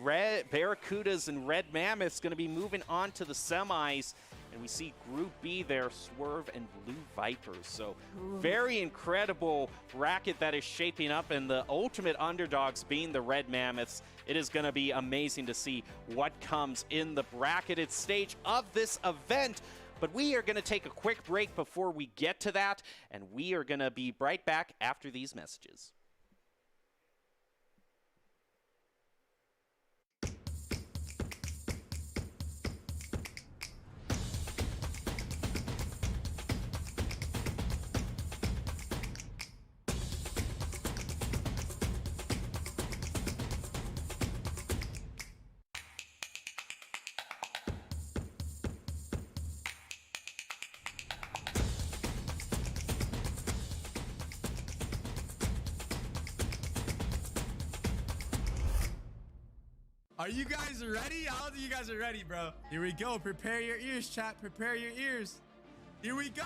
Red Barracudas and Red Mammoths going to be moving on to the semis. And we see Group B there, Swerve and Blue Vipers. So very incredible bracket that is shaping up, and the ultimate underdogs being the Red Mammoths. It is going to be amazing to see what comes in the bracketed stage of this event. But we are going to take a quick break before we get to that, and we are going to be right back after these messages. Are you guys ready? I don't think you guys are ready, bro. Here we go. Prepare your ears, chat. Prepare your ears. Here we go.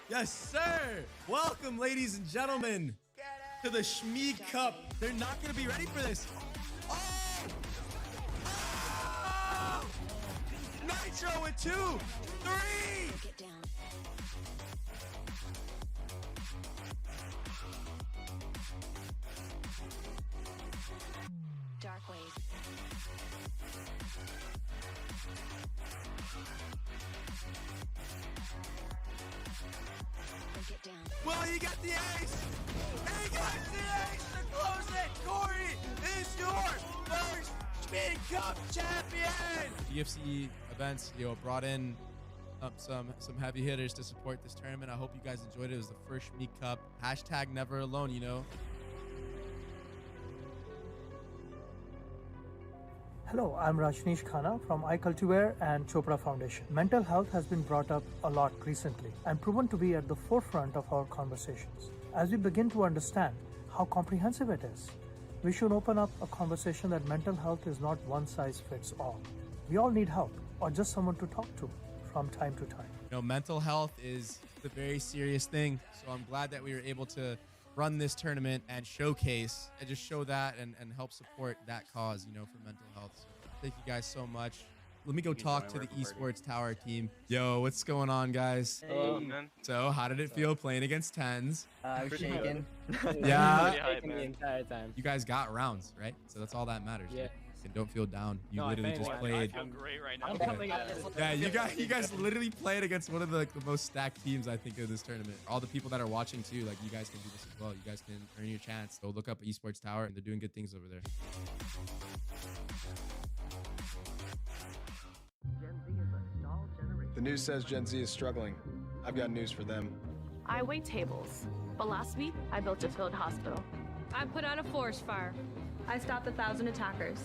Yes, sir. Welcome, ladies and gentlemen, to the Schmied Cup. They're not going to be ready for this. Oh! Oh! Nitro with 2, 3. Get down. Dark wave. Get down. Well, he got the ace. He got the ace to close it. Corey is your first Schmied Cup champion. UFC events, brought in some heavy hitters to support this tournament. I hope you guys enjoyed it. It was the first Schmied Cup. Hashtag never alone, Hello, I'm Rajneesh Khanna from iCultiware and Chopra Foundation. Mental health has been brought up a lot recently and proven to be at the forefront of our conversations. As we begin to understand how comprehensive it is, we should open up a conversation that mental health is not one size fits all. We all need help or just someone to talk to from time to time. Mental health is a very serious thing. So I'm glad that we were able to run this tournament and showcase and just show that and help support that cause, for mental health. So thank you guys so much. let me go talk to the Esports Tower team. Yo, what's going on, guys? Hello, man. So, how did it feel playing against 10s? I'm shaking. Yeah. Shaking the entire time. You guys got rounds, right? So that's all that matters. Yeah. And don't feel down. You No, literally just played. I feel great right now. Yeah, you guys literally played against one of the most stacked teams I think of this tournament. All the people that are watching too, like you guys can do this as well. You guys can earn your chance. So look up Esports Tower, and they're doing good things over there. The news says Gen Z is struggling. I've got news for them. I wait tables, but last week I built a field hospital. I put out a forest fire. I stopped 1,000 attackers.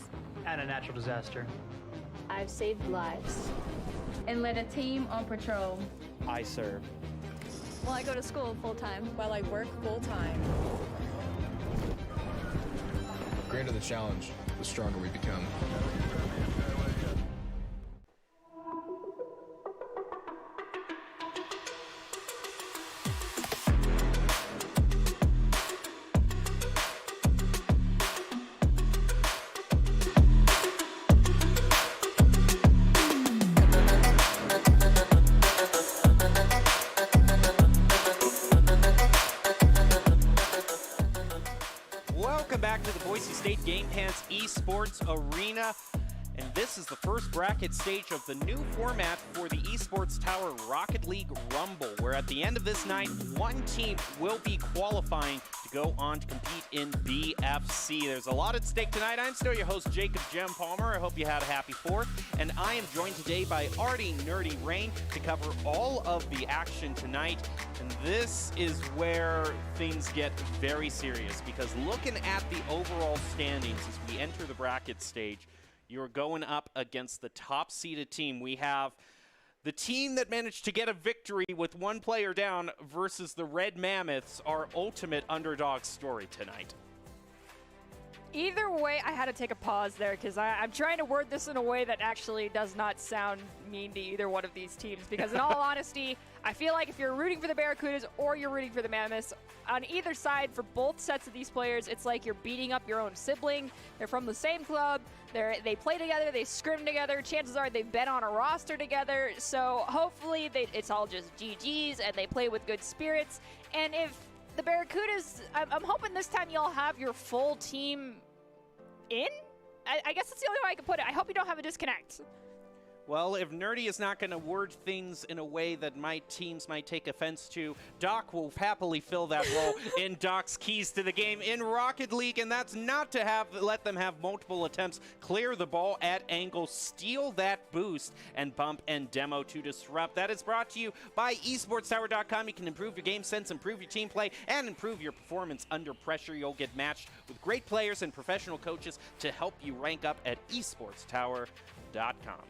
And a natural disaster. I've saved lives. And led a team on patrol. I serve. Well, I go to school full time. While I work full time. The greater the challenge, the stronger we become. Welcome back to the Boise State Game Pants Esports Arena. And this is the first bracket stage of the new format for the Esports Tower Rocket League Rumble, where at the end of this night, one team will be qualifying to go on to compete in BFC. There's a lot at stake tonight. I'm still your host, Jacob Jem Palmer. I hope you had a happy 4th. And I am joined today by Artie Nerdy Rain to cover all of the action tonight. And this is where things get very serious, because looking at the overall standings as we enter the bracket stage, you're going up against the top-seeded team. We have the team that managed to get a victory with one player down versus the Red Mammoths, our ultimate underdog story tonight. Either way, I had to take a pause there because I'm trying to word this in a way that actually does not sound mean to either one of these teams. Because in all honesty, I feel like if you're rooting for the Barracudas or you're rooting for the Mammoths, on either side, for both sets of these players, it's like you're beating up your own sibling. They're from the same club. They play together. They scrim together. Chances are they've been on a roster together. So hopefully it's all just GGs and they play with good spirits. And if the Barracudas, I'm hoping this time y'all have your full team in? I guess that's the only way I can put it. I hope you don't have a disconnect. Well, if Nerdy is not going to word things in a way that my teams might take offense to, Doc will happily fill that role in Doc's Keys to the Game in Rocket League, and that's not to let them have multiple attempts, clear the ball at angles, steal that boost, and bump and demo to disrupt. That is brought to you by esportstower.com. You can improve your game sense, improve your team play, and improve your performance under pressure. You'll get matched with great players and professional coaches to help you rank up at esportstower.com.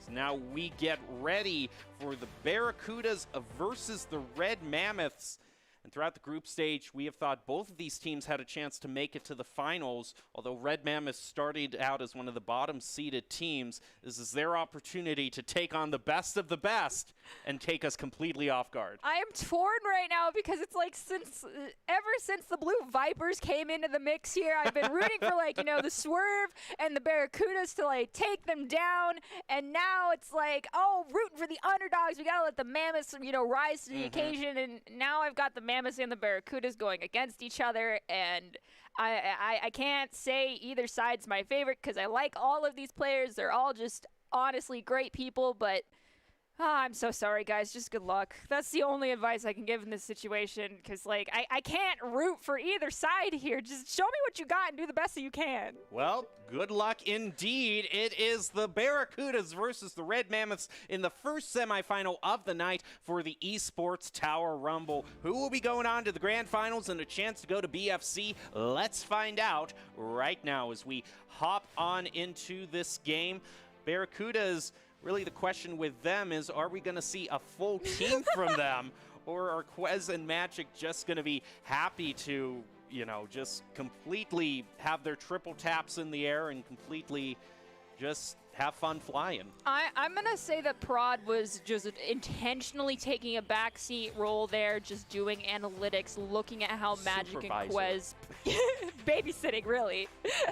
Now we get ready for the Barracudas versus the Red Mammoths. And throughout the group stage, we have thought both of these teams had a chance to make it to the finals, although Red Mammoths started out as one of the bottom-seeded teams. This is their opportunity to take on the best of the best and take us completely off guard. I am torn right now because it's like ever since the Blue Vipers came into the mix here, I've been rooting for the Swerve and the Barracudas to take them down, and now it's like, oh, rooting for the underdogs. We gotta let the Mammoths rise to the occasion, and now I've got the Mammoths and the Barracudas going against each other, and I can't say either side's my favorite because I like all of these players. They're all just honestly great people, but I'm so sorry, guys. Just good luck. That's the only advice I can give in this situation because, I can't root for either side here. Just show me what you got and do the best that you can. Well, good luck indeed. It is the Barracudas versus the Red Mammoths in the first semifinal of the night for the Esports Tower Rumble. Who will be going on to the grand finals and a chance to go to BFC? Let's find out right now as we hop on into this game. Barracudas, really the question with them is, are we going to see a full team from them, or are Quez and Magic just going to be happy to, just completely have their triple taps in the air and completely just have fun flying? I'm going to say that Prod was just intentionally taking a backseat role there, just doing analytics, looking at how Magic and Quez, babysitting really,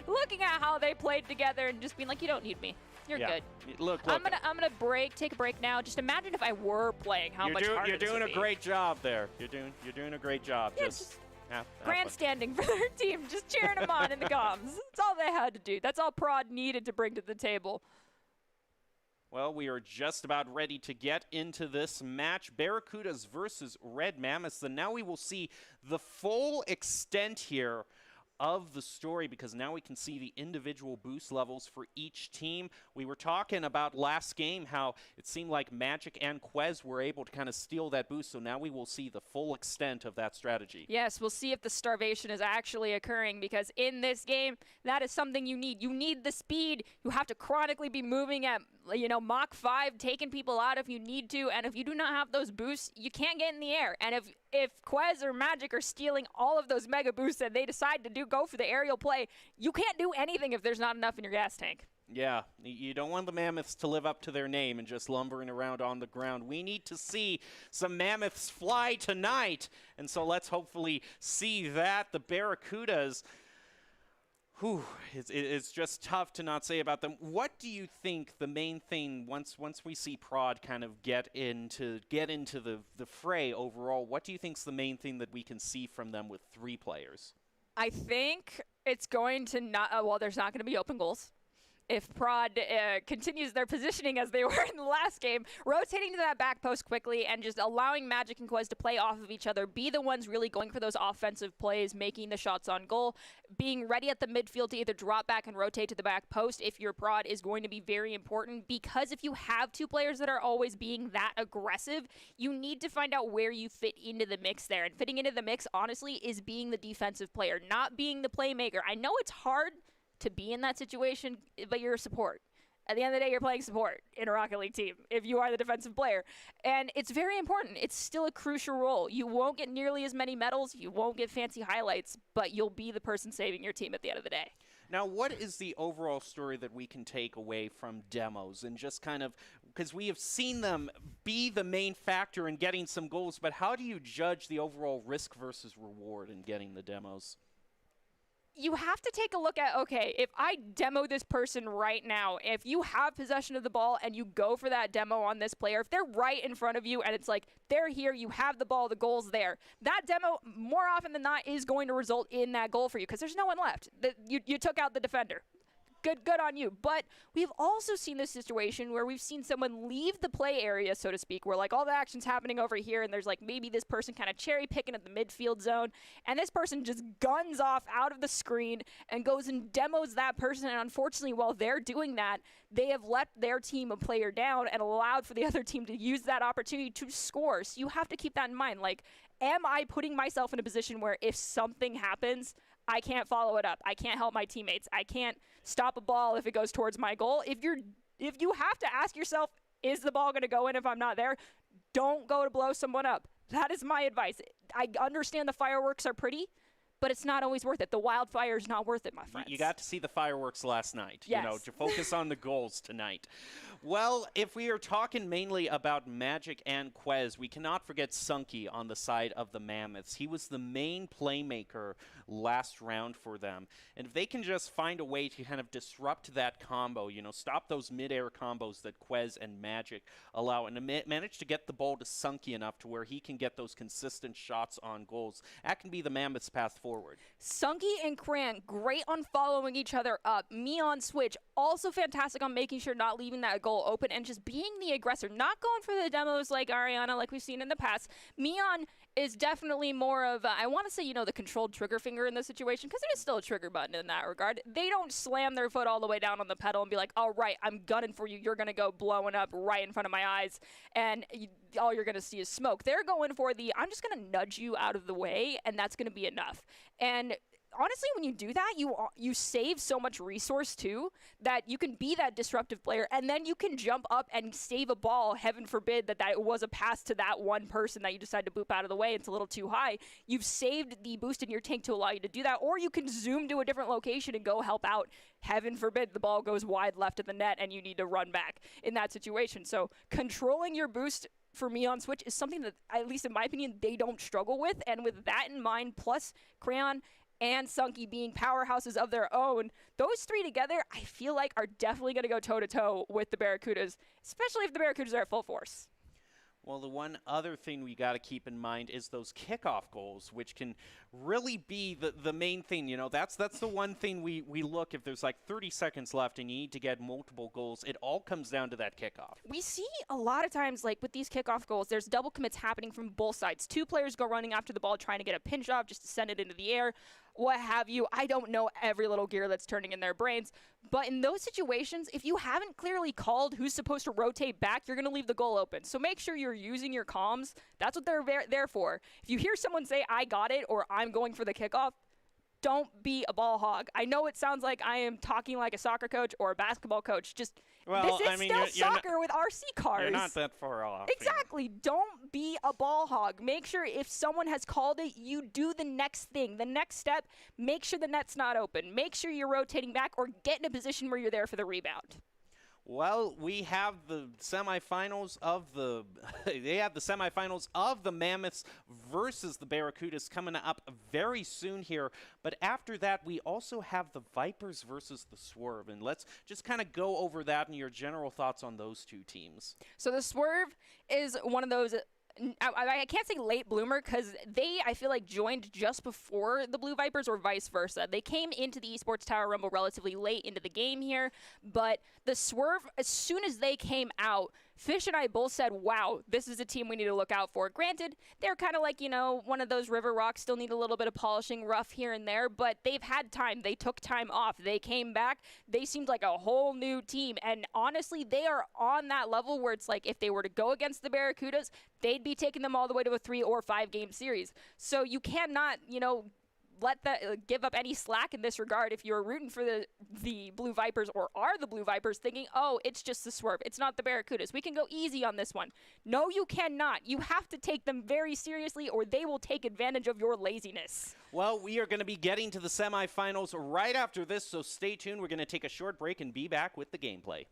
looking at how they played together and just being like, you don't need me. You're Yeah. good. Look. I'm gonna take a break now. Just imagine if I were playing, how much harder You're this doing would a be. great job there. You're doing a great job. Yeah, just have fun. grandstanding for their team, just cheering them on in the comms. That's all they had to do. That's all Prod needed to bring to the table. Well, we are just about ready to get into this match. Barracudas versus Red Mammoths. And now we will see the full extent here of the story, because now we can see the individual boost levels for each team. We were talking about last game how it seemed like Magic and Quez were able to kind of steal that boost, so now we will see the full extent of that strategy. Yes, we'll see if the starvation is actually occurring, because in this game, that is something you need. You need the speed. You have to chronically be moving at, Mach 5, taking people out if you need to, and if you do not have those boosts, you can't get in the air. And if Quez or Magic are stealing all of those mega boosts and they decide to go for the aerial play, you can't do anything if there's not enough in your gas tank. Yeah, you don't want the Mammoths to live up to their name and just lumbering around on the ground. We need to see some Mammoths fly tonight, and so let's hopefully see that. The Barracudas, it's just tough to not say about them. What do you think the main thing, once we see Prod kind of get into the fray overall, what do you think is the main thing that we can see from them with 3 players? I think it's going to not, there's not going to be open goals. If Prod continues their positioning as they were in the last game, rotating to that back post quickly and just allowing Magic and Quez to play off of each other, be the ones really going for those offensive plays, making the shots on goal, being ready at the midfield to either drop back and rotate to the back post if your Prod is going to be very important, because if you have 2 players that are always being that aggressive, you need to find out where you fit into the mix there. And fitting into the mix, honestly, is being the defensive player, not being the playmaker. I know it's hard to be in that situation, but you're a support. At the end of the day, you're playing support in a Rocket League team if you are the defensive player. And it's very important. It's still a crucial role. You won't get nearly as many medals, you won't get fancy highlights, but you'll be the person saving your team at the end of the day. Now, what is the overall story that we can take away from demos, and just kind of, because we have seen them be the main factor in getting some goals, but how do you judge the overall risk versus reward in getting the demos? You have to take a look at, okay, if I demo this person right now, if you have possession of the ball and you go for that demo on this player, if they're right in front of you and it's like, they're here, you have the ball, the goal's there, that demo, more often than not, is going to result in that goal for you, because there's no one left. You took out the defender. Good on you. But we've also seen this situation where we've seen someone leave the play area, so to speak, where like all the action's happening over here and there's like maybe this person kind of cherry picking at the midfield zone, and this person just guns off out of the screen and goes and demos that person. And unfortunately, while they're doing that, they have let their team a player down and allowed for the other team to use that opportunity to score. So you have to keep that in mind. Like, am I putting myself in a position where if something happens, I can't follow it up. I can't help my teammates. I can't stop a ball if it goes towards my goal. If you have to ask yourself, is the ball going to go in if I'm not there? Don't go to blow someone up. That is my advice. I understand the fireworks are pretty, but it's not always worth it. The wildfire is not worth it, my friends. You got to see the fireworks last night, yes. To focus on the goals tonight. Well, if we are talking mainly about Magic and Quez, we cannot forget Sunky on the side of the Mammoths. He was the main playmaker last round for them. And if they can just find a way to kind of disrupt that combo, stop those mid-air combos that Quez and Magic allow, and manage to get the ball to Sunky enough to where he can get those consistent shots on goals, that can be the Mammoths' path forward. Sunky and Cran, great on following each other up. Me on Switch, also fantastic on making sure not leaving that goal open and just being the aggressor, not going for the demos like Ariana, like we've seen in the past. Mion is definitely more of, I want to say, the controlled trigger finger in this situation, because it is still a trigger button in that regard. They don't slam their foot all the way down on the pedal and be like, all right, I'm gunning for you. You're going to go blowing up right in front of my eyes, and all you're going to see is smoke. They're going for I'm just going to nudge you out of the way, and that's going to be enough. And honestly, when you do that, you save so much resource too, that you can be that disruptive player, and then you can jump up and save a ball. Heaven forbid that it was a pass to that one person that you decide to boop out of the way. It's a little too high. You've saved the boost in your tank to allow you to do that, or you can zoom to a different location and go help out. Heaven forbid the ball goes wide left of the net and you need to run back in that situation. So controlling your boost for me on Switch is something that, at least in my opinion, they don't struggle with. And with that in mind, plus Crayon and Sunky being powerhouses of their own, those three together, I feel like are definitely going to go toe-to-toe with the Barracudas, especially if the Barracudas are at full force. Well, the one other thing we got to keep in mind is those kickoff goals, which can really be the main thing. You know, that's the one thing we look, if there's like 30 seconds left and you need to get multiple goals, it all comes down to that kickoff. We see a lot of times, like with these kickoff goals, there's double commits happening from both sides. Two players go running after the ball trying to get a pinch off just to send it into the air, what have you. I don't know every little gear that's turning in their brains, but in those situations, if you haven't clearly called who's supposed to rotate back, you're going to leave the goal open. So make sure you're using your comms. That's what they're there for. If you hear someone say, I got it, or I'm going for the kickoff, don't be a ball hog. I know it sounds like I am talking like a soccer coach or a basketball coach. Just, this is still soccer with RC cars. You're not that far off. Exactly. Don't be a ball hog. Make sure if someone has called it, you do the next thing. The next step, make sure the net's not open. Make sure you're rotating back or get in a position where you're there for the rebound. Well, we have the semifinals of the Mammoths versus the Barracudas coming up very soon here. But after that, we also have the Vipers versus the Swerve. And let's just kind of go over that and your general thoughts on those two teams. So the Swerve is one of those, I can't say late bloomer because they, I feel like, joined just before the Blue Vipers or vice versa. They came into the Esports Tower Rumble relatively late into the game here, but the Swerve, as soon as they came out, Fish and I both said, wow, this is a team we need to look out for. Granted, they're kind of like, you know, one of those River Rocks, still need a little bit of polishing, rough here and there, but they've had time. They took time off. They came back. They seemed like a whole new team, and honestly, they are on that level where it's like if they were to go against the Barracudas, they'd be taking them all the way to a 3 or 5 game series. So you cannot, you know, give up any slack in this regard if you're rooting for the Blue Vipers or are the Blue Vipers thinking, oh, it's just the Swerve. It's not the Barracudas. We can go easy on this one. No, you cannot. You have to take them very seriously or they will take advantage of your laziness. Well, we are going to be getting to the semifinals right after this, so stay tuned. We're going to take a short break and be back with the gameplay.